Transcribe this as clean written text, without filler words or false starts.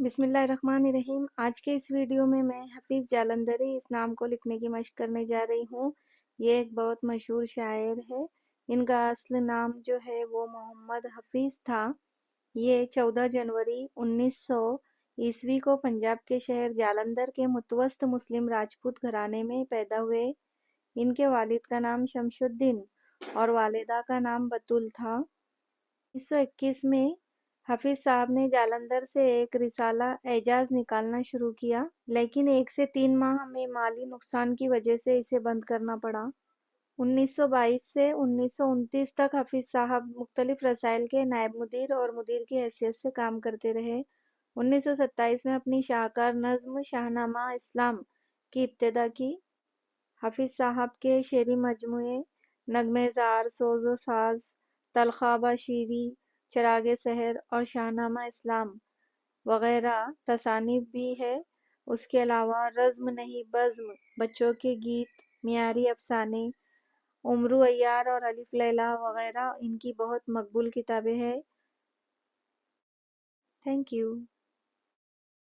بسم اللہ الرحمن الرحیم۔ آج کے اس ویڈیو میں حفیظ جالندھری اس نام کو لکھنے کی مشق کرنے جا رہی ہوں۔ یہ ایک بہت مشہور شاعر ہے۔ ان کا اصل نام جو ہے وہ محمد حفیظ تھا۔ یہ 14 جنوری 1900 کو پنجاب کے شہر جالندھر کے متوسط مسلم راجپوت گھرانے میں پیدا ہوئے۔ ان کے والد کا نام شمس الدین اور والدہ کا نام بطول تھا۔ 1921 میں حفیظ صاحب نے جالندھر سے ایک رسالہ اعجاز نکالنا شروع کیا، لیکن 1 سے 3 ماہ میں مالی نقصان کی وجہ سے اسے بند کرنا پڑا۔ 1922 سے 1929 تک حفیظ صاحب مختلف رسائل کے نائب مدیر اور مدیر کی حیثیت سے کام کرتے رہے۔ 1927 میں اپنی شاہکار نظم شاہنامہ اسلام کی ابتدا کی۔ حفیظ صاحب کے شعری مجموعے نغمہ زار، سوز و ساز، تلخابہ شیری، چراغ سحر اور شاہنامہ اسلام وغیرہ تصانیف بھی ہے۔ اس کے علاوہ رزم نہیں بزم، بچوں کے گیت، معیاری افسانے، عمرو عیار اور الف لیلا وغیرہ ان کی بہت مقبول کتابیں ہیں۔ Thank you.